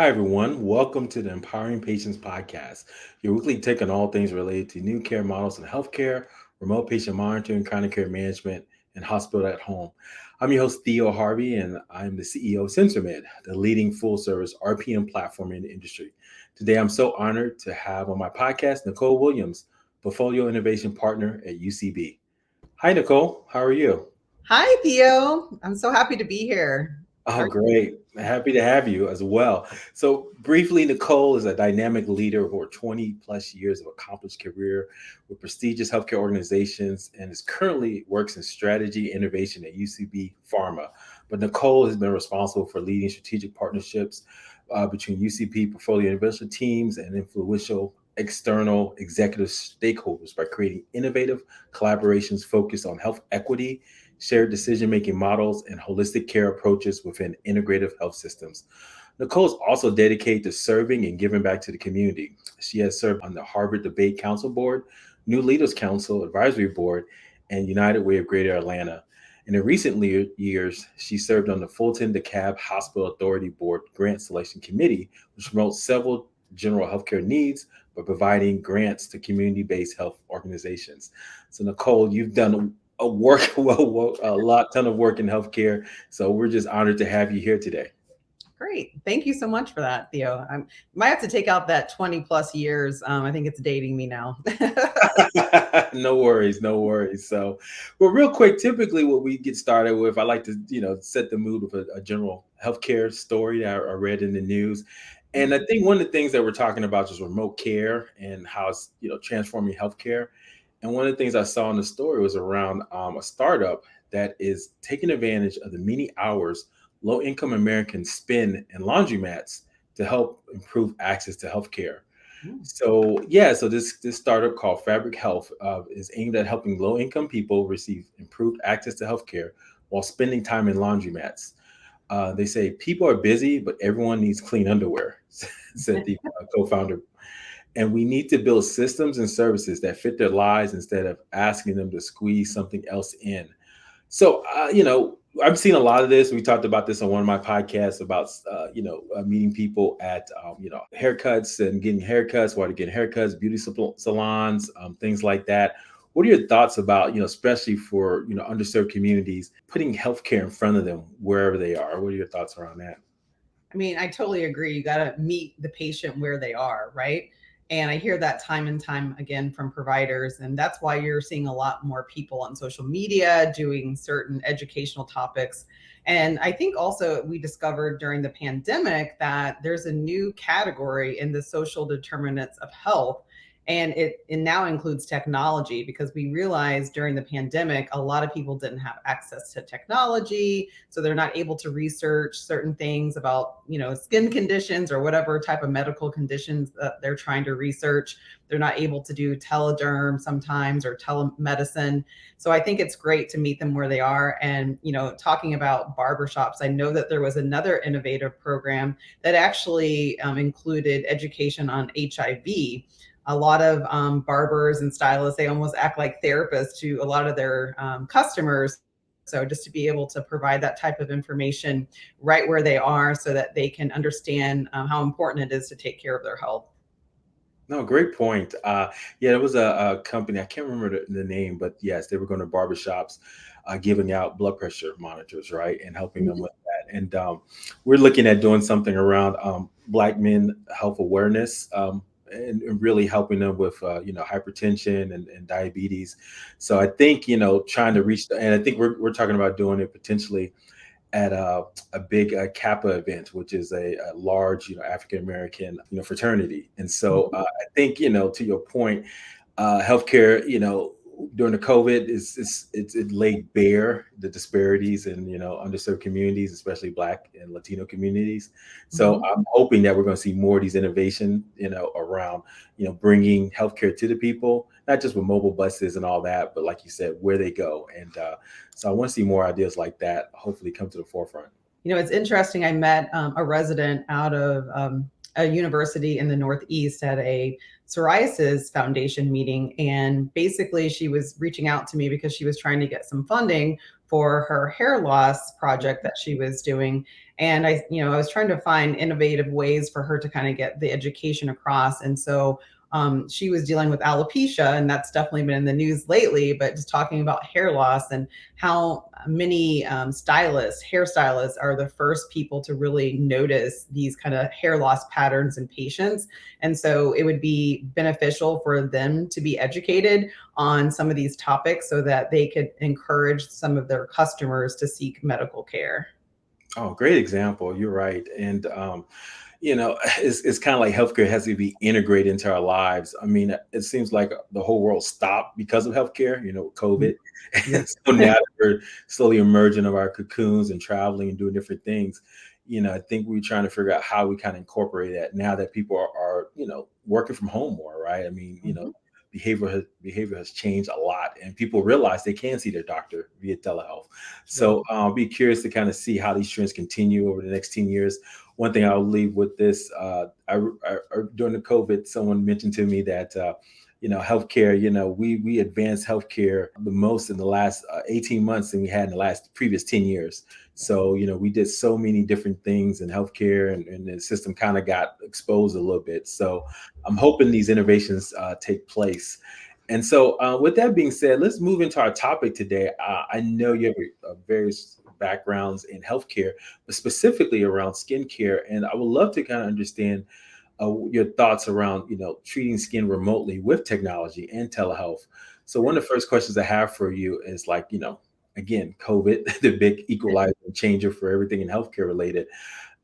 Hi, everyone. Welcome to the Empowering Patients Podcast, your weekly take on all things related to new care models in healthcare, remote patient monitoring, chronic care management, and hospital at home. I'm your host, Theo Harvey, and I'm the CEO of SensorMed, the leading full service RPM platform in the industry. Today, I'm so honored to have on my podcast Nicole Williams, Portfolio Innovation Partner at UCB. Hi, Nicole. How are you? Hi, Theo. I'm so happy to be here. How Oh, are great. Happy to have you as well. So, briefly, Nicole is a dynamic leader with over 20 plus years of accomplished career with prestigious healthcare organizations and is currently works in strategy innovation at UCB Pharma. But Nicole has been responsible for leading strategic partnerships between UCB Portfolio Innovation Teams and influential external executive stakeholders by creating innovative collaborations focused on health equity, shared decision making models, and holistic care approaches within integrative health systems. Nicole is also dedicated to serving and giving back to the community. She has served on the Harvard Debate Council Board, New Leaders Council Advisory Board, and United Way of Greater Atlanta. And in recent years, she served on the Fulton DeKalb Hospital Authority Board Grant Selection Committee, which promotes several general healthcare needs by providing grants to community-based health organizations. So, Nicole, you've done a work a ton of work in healthcare. So we're just honored to have you here today. Great. Thank you so much for that, Theo. I might have to take out that 20 plus years. I think it's dating me now. No worries, no worries. So, well, real quick, typically what we get started with, I like to, set the mood with a general healthcare story that I read in the news. And I think one of the things that we're talking about is remote care and how it's, transforming healthcare. And one of the things I saw in the story was around a startup that is taking advantage of the many hours low income Americans spend in laundromats to help improve access to healthcare. So yeah, so this startup called Fabric Health is aimed at helping low income people receive improved access to healthcare while spending time in laundromats. They say people are busy, but everyone needs clean underwear, said the co-founder. And we need to build systems and services that fit their lives instead of asking them to squeeze something else in. So, I've seen a lot of this. We talked about this on one of my podcasts about, meeting people at, haircuts and getting haircuts, while they're getting haircuts, beauty salons, things like that. What are your thoughts about, especially for, underserved communities, putting healthcare in front of them wherever they are? What are your thoughts around that? I mean, I totally agree. You got to meet the patient where they are, right? And I hear that time and time again from providers. And that's why you're seeing a lot more people on social media doing certain educational topics. And I think also we discovered during the pandemic that there's a new category in the social determinants of health. And it now includes technology because we realized during the pandemic, a lot of people didn't have access to technology. So they're not able to research certain things about, skin conditions or whatever type of medical conditions that they're trying to research. They're not able to do telederm sometimes or telemedicine. So I think it's great to meet them where they are. And, talking about barbershops, I know that there was another innovative program that actually included education on HIV. A lot of barbers and stylists, they almost act like therapists to a lot of their customers. So just to be able to provide that type of information right where they are so that they can understand how important it is to take care of their health. No, great point. Yeah, there was a company, I can't remember the name, but yes, they were going to barbershops, giving out blood pressure monitors, right, and helping them with that. And we're looking at doing something around Black men health awareness, and really helping them with, hypertension and diabetes. So I think, trying to reach, and I think we're talking about doing it potentially at a big Kappa event, which is a large, African American, fraternity. And so I think, to your point, healthcare, during the COVID it laid bare the disparities in, underserved communities, especially Black and Latino communities. So Mhm. I'm hoping that we're going to see more of these innovation, around, bringing healthcare to the people, not just with mobile buses and all that, but like you said, where they go. And so I want to see more ideas like that hopefully come to the forefront. It's interesting. I met a resident out of a university in the Northeast at a Psoriasis Foundation meeting. And basically, she was reaching out to me because she was trying to get some funding for her hair loss project that she was doing. And I was trying to find innovative ways for her to kind of get the education across. And so she was dealing with alopecia, and that's definitely been in the news lately, but just talking about hair loss and how many hairstylists are the first people to really notice these kind of hair loss patterns in patients. And so it would be beneficial for them to be educated on some of these topics so that they could encourage some of their customers to seek medical care. Oh, great example. You're right. And it's kind of like healthcare has to be integrated into our lives. I mean, it seems like the whole world stopped because of healthcare, COVID. Yeah. And so now that we're slowly emerging of our cocoons and traveling and doing different things, I think we're trying to figure out how we kind of incorporate that now that people are working from home more, right? I mean, Mhm. behavior has changed a lot, and people realize they can see their doctor via telehealth. Yeah. So I'll be curious to kind of see how these trends continue over the next 10 years. One thing I'll leave with this, during the COVID, someone mentioned to me that, healthcare, we advanced healthcare the most in the last 18 months than we had in the last previous 10 years. So, we did so many different things in healthcare, and the system kind of got exposed a little bit. So I'm hoping these innovations take place. And so, with that being said, let's move into our topic today. I know you have various backgrounds in healthcare, but specifically around skincare. And I would love to kind of understand your thoughts around, treating skin remotely with technology and telehealth. So one of the first questions I have for you is like, again, COVID, the big equalizer and changer for everything in healthcare related.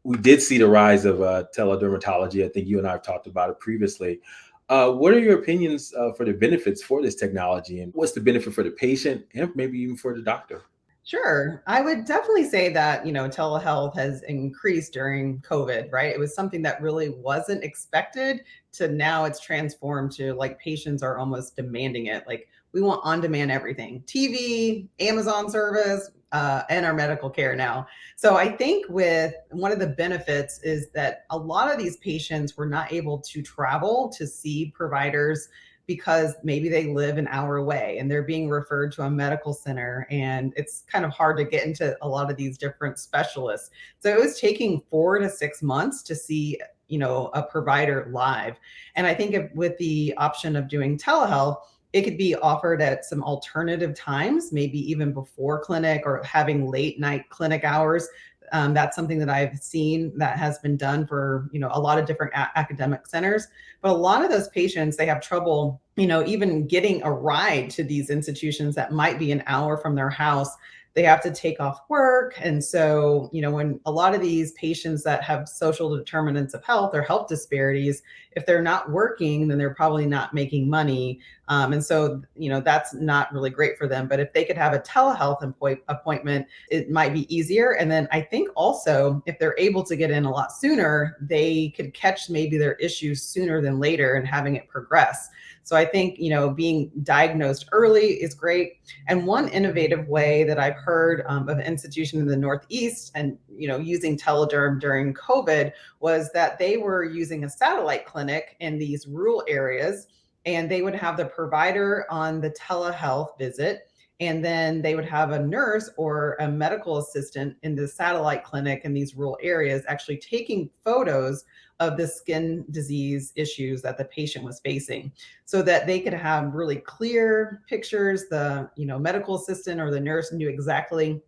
We did see the rise of teledermatology. I think you and I have talked about it previously. What are your opinions for the benefits for this technology, and what's the benefit for the patient and maybe even for the doctor? Sure. I would definitely say that, telehealth has increased during COVID, right? It was something that really wasn't expected to now it's transformed to like patients are almost demanding it. Like we want on demand everything TV, Amazon service, and our medical care now. So I think with one of the benefits is that a lot of these patients were not able to travel to see providers because maybe they live an hour away and they're being referred to a medical center, and it's kind of hard to get into a lot of these different specialists. So it was taking 4 to 6 months to see a provider live. And I think with the option of doing telehealth, it could be offered at some alternative times, maybe even before clinic or having late night clinic hours. That's something that I've seen that has been done for a lot of different academic centers. But a lot of those patients, they have trouble even getting a ride to these institutions that might be an hour from their house. They have to take off work. And so when a lot of these patients that have social determinants of health or health disparities, if they're not working, then they're probably not making money. And so that's not really great for them. But if they could have a telehealth appointment, it might be easier. And then I think also if they're able to get in a lot sooner, they could catch maybe their issues sooner than later and having it progress. So I think being diagnosed early is great. And one innovative way that I've heard of an institution in the Northeast and using telederm during COVID was that they were using a satellite clinic in these rural areas, and they would have the provider on the telehealth visit, and then they would have a nurse or a medical assistant in the satellite clinic in these rural areas actually taking photos of the skin disease issues that the patient was facing so that they could have really clear pictures. The medical assistant or the nurse knew exactly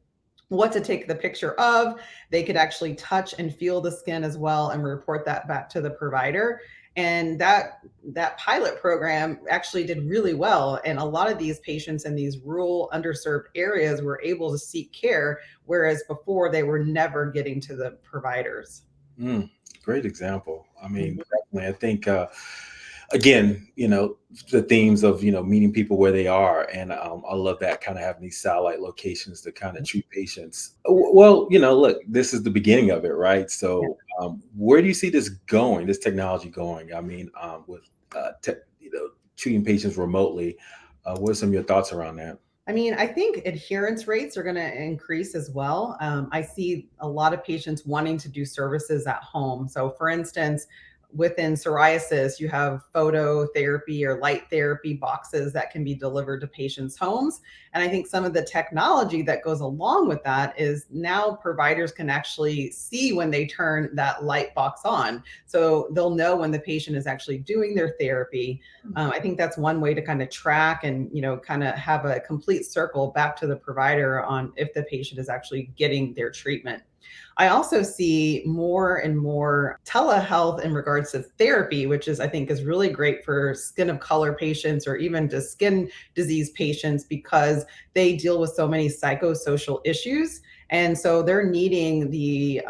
what to take the picture of. They could actually touch and feel the skin as well and report that back to the provider. And that pilot program actually did really well. And a lot of these patients in these rural underserved areas were able to seek care, whereas before they were never getting to the providers. Mm, great example. I mean, Mhm. definitely. I think, again, the themes of, meeting people where they are. And I love that kind of having these satellite locations to kind of treat patients. Well, look, this is the beginning of it, right? Yeah. So, where do you see this going, this technology going? I mean, with, treating patients remotely, what are some of your thoughts around that? I mean, I think adherence rates are going to increase as well. I see a lot of patients wanting to do services at home. So, for instance, within psoriasis, you have phototherapy or light therapy boxes that can be delivered to patients' homes. And I think some of the technology that goes along with that is now providers can actually see when they turn that light box on. So they'll know when the patient is actually doing their therapy. I think that's one way to kind of track and, kind of have a complete circle back to the provider on if the patient is actually getting their treatment. I also see more and more telehealth in regards to therapy, which is, I think, is really great for skin of color patients or even just skin disease patients because they deal with so many psychosocial issues. And so they're needing the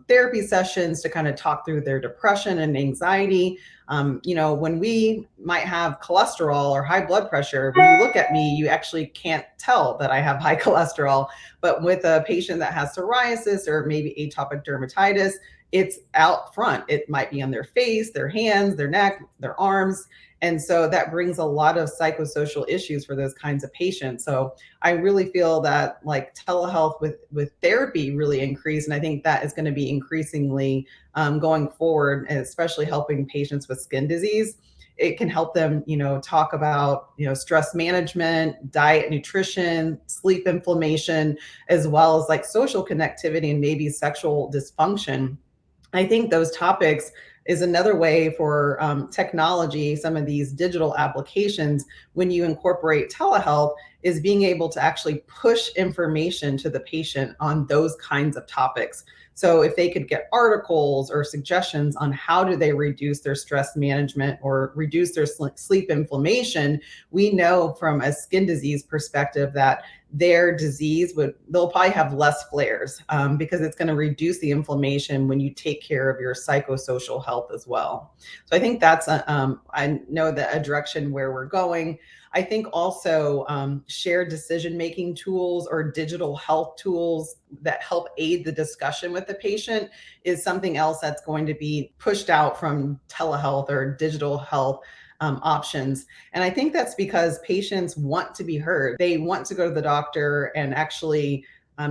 therapy sessions to kind of talk through their depression and anxiety. When we might have cholesterol or high blood pressure, when you look at me, you actually can't tell that I have high cholesterol. But with a patient that has psoriasis or maybe atopic dermatitis, it's out front. It might be on their face, their hands, their neck, their arms. And so that brings a lot of psychosocial issues for those kinds of patients. So I really feel that like telehealth with therapy really increased. And I think that is going to be increasingly going forward, and especially helping patients with skin disease. It can help them, talk about, stress management, diet, nutrition, sleep inflammation, as well as like social connectivity and maybe sexual dysfunction. I think those topics is another way for technology, some of these digital applications, when you incorporate telehealth, is being able to actually push information to the patient on those kinds of topics. So if they could get articles or suggestions on how do they reduce their stress management or reduce their sleep inflammation, we know from a skin disease perspective that their disease they'll probably have less flares because it's going to reduce the inflammation when you take care of your psychosocial health as well. So I think that's I know that a direction where we're going. I think also shared decision making tools or digital health tools that help aid the discussion with the patient is something else that's going to be pushed out from telehealth or digital health options. And I think that's because patients want to be heard. They want to go to the doctor and actually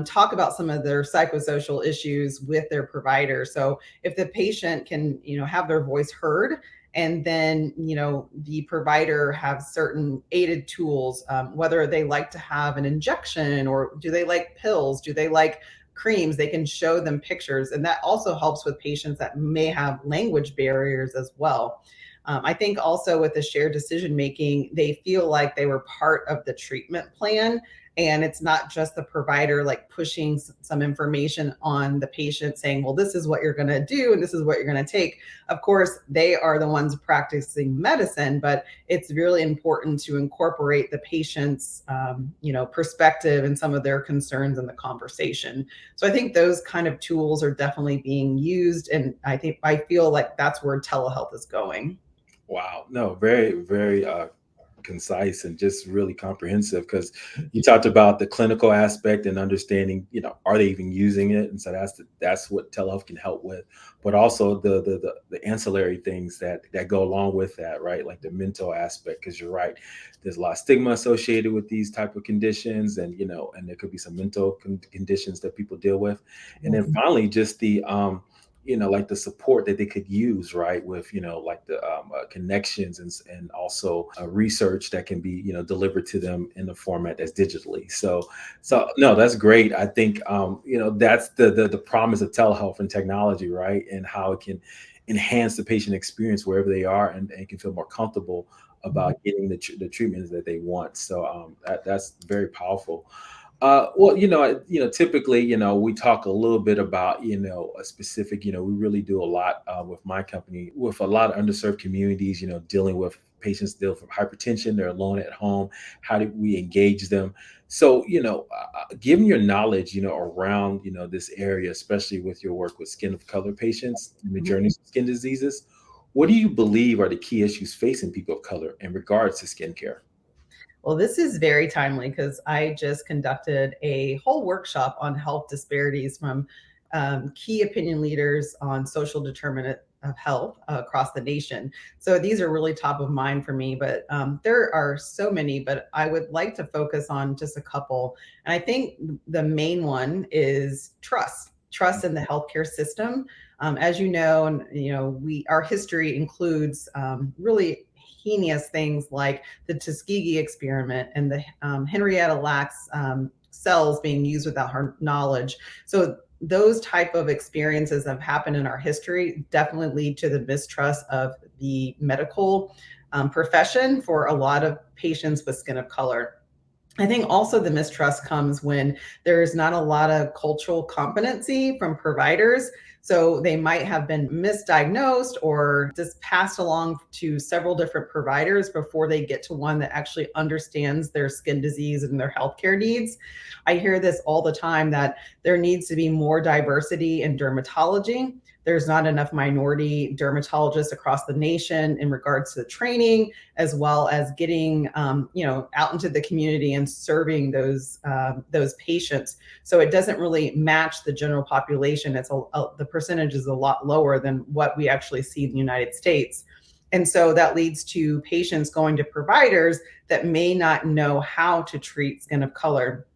talk about some of their psychosocial issues with their provider. So if the patient can, have their voice heard, and then the provider have certain aided tools, whether they like to have an injection or do they like pills, do they like creams, they can show them pictures. And that also helps with patients that may have language barriers as well. I think also with the shared decision making, they feel like they were part of the treatment plan. And it's not just the provider like pushing some information on the patient saying, well, this is what you're going to do and this is what you're going to take. Of course, they are the ones practicing medicine, but it's really important to incorporate the patient's, perspective and some of their concerns in the conversation. So I think those kind of tools are definitely being used. And I feel like that's where telehealth is going. Wow. No, very, very concise and just really comprehensive because you talked about the clinical aspect and understanding, are they even using it? And so that's what telehealth can help with, but also the ancillary things that go along with that, right? Like the mental aspect, because you're right, there's a lot of stigma associated with these type of conditions, and and there could be some mental conditions that people deal with, and then Yes. finally just the like the support that they could use, right? With, like the connections and also research that can be, delivered to them in the format that's digitally. So no, that's great. I think, that's the promise of telehealth and technology, right? And how it can enhance the patient experience wherever they are and can feel more comfortable about getting the treatments that they want. So that's very powerful. Well, typically, we talk a little bit about, a specific, we really do a lot with my company with a lot of underserved communities, dealing with patients dealing with hypertension, they're alone at home. How do we engage them? So, given your knowledge, around, this area, especially with your work with skin of color patients and the journeys of skin diseases, what do you believe are the key issues facing people of color in regards to skincare? Well, this is very timely because I just conducted a whole workshop on health disparities from key opinion leaders on social determinant of health across the nation. So these are really top of mind for me, but there are so many, but I would like to focus on just a couple. And I think the main one is trust in the healthcare system. As you know, and our history includes really heinous things like the Tuskegee experiment and the Henrietta Lacks cells being used without her knowledge. So those type of experiences have happened in our history definitely lead to the mistrust of the medical profession for a lot of patients with skin of color. I think also the mistrust comes when there's not a lot of cultural competency from providers. So they might have been misdiagnosed or just passed along to several different providers before they get to one that actually understands their skin disease and their healthcare needs. I hear this all the time that there needs to be more diversity in dermatology. There's not enough minority dermatologists across the nation in regards to the training, as well as getting out into the community and serving those patients. So it doesn't really match the general population. The percentage is a lot lower than what we actually see in the United States. And so that leads to patients going to providers that may not know how to treat skin of color.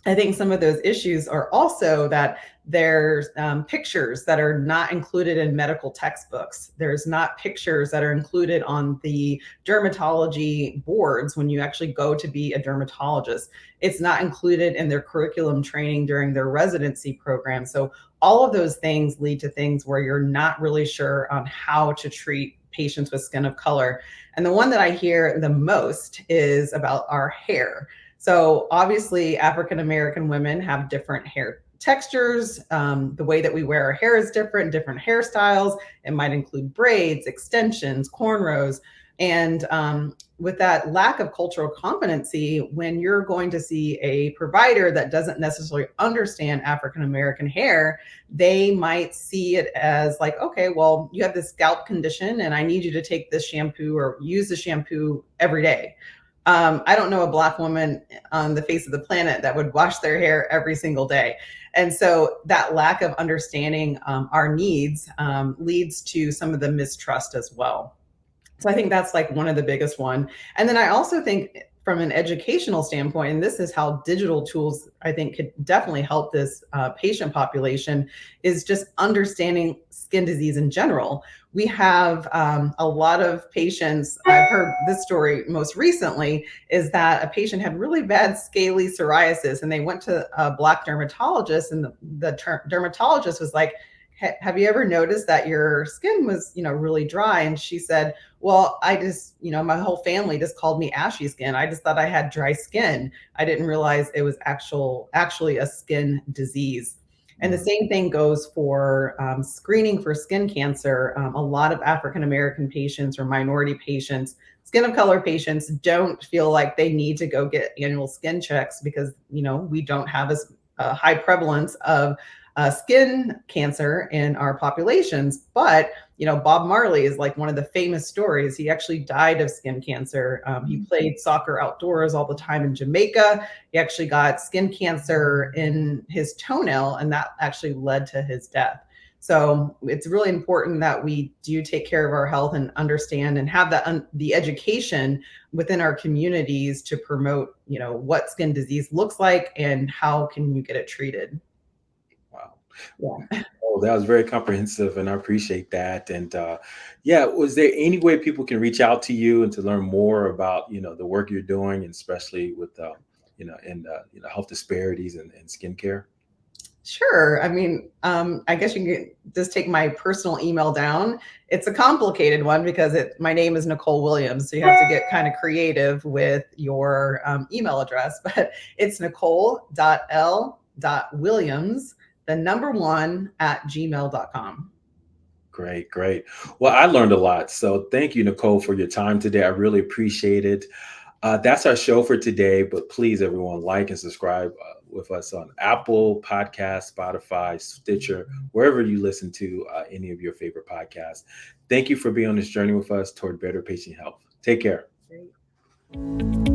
I think some of those issues are also that there's pictures that are not included in medical textbooks. There's not pictures that are included on the dermatology boards when you actually go to be a dermatologist. It's not included in their curriculum training during their residency program. So all of those things lead to things where you're not really sure on how to treat patients with skin of color. And the one that I hear the most is about our hair. So obviously, African American women have different hair textures. The way that we wear our hair is different hairstyles. It might include braids, extensions, cornrows. And with that lack of cultural competency, when you're going to see a provider that doesn't necessarily understand African American hair, they might see it as like, okay, well, you have this scalp condition and I need you to take this shampoo or use the shampoo every day. I don't know a Black woman on the face of the planet that would wash their hair every single day. And so that lack of understanding our needs leads to some of the mistrust as well. So I think that's like one of the biggest one. And then I also think from an educational standpoint, and this is how digital tools I think could definitely help this patient population, is just understanding skin disease in general. We have a lot of patients. I've heard this story most recently is that a patient had really bad scaly psoriasis and they went to a Black dermatologist and the dermatologist was like, have you ever noticed that your skin was, really dry? And she said, well, I just, my whole family just called me ashy skin. I just thought I had dry skin. I didn't realize it was actually a skin disease. And the same thing goes for screening for skin cancer. A lot of African American patients or minority patients, skin of color patients, don't feel like they need to go get annual skin checks because, we don't have as high prevalence of skin cancer in our populations. But, Bob Marley is like one of the famous stories. He actually died of skin cancer. He played soccer outdoors all the time in Jamaica. He actually got skin cancer in his toenail, and that actually led to his death. So it's really important that we do take care of our health and understand and have the education within our communities to promote, what skin disease looks like and how can you get it treated. Wow. Yeah. Oh, that was very comprehensive, and I appreciate that. And yeah, was there any way people can reach out to you and to learn more about the work you're doing, and especially with health disparities and skincare? Sure. I mean, I guess you can just take my personal email down. It's a complicated one because my name is Nicole Williams. So you have to get kind of creative with your email address, but it's nicole.l.williams, the number one at gmail.com. Great, great. Well, I learned a lot. So thank you, Nicole, for your time today. I really appreciate it. That's our show for today. But please, everyone, like and subscribe with us on Apple Podcasts, Spotify, Stitcher, wherever you listen to any of your favorite podcasts. Thank you for being on this journey with us toward better patient health. Take care. Great.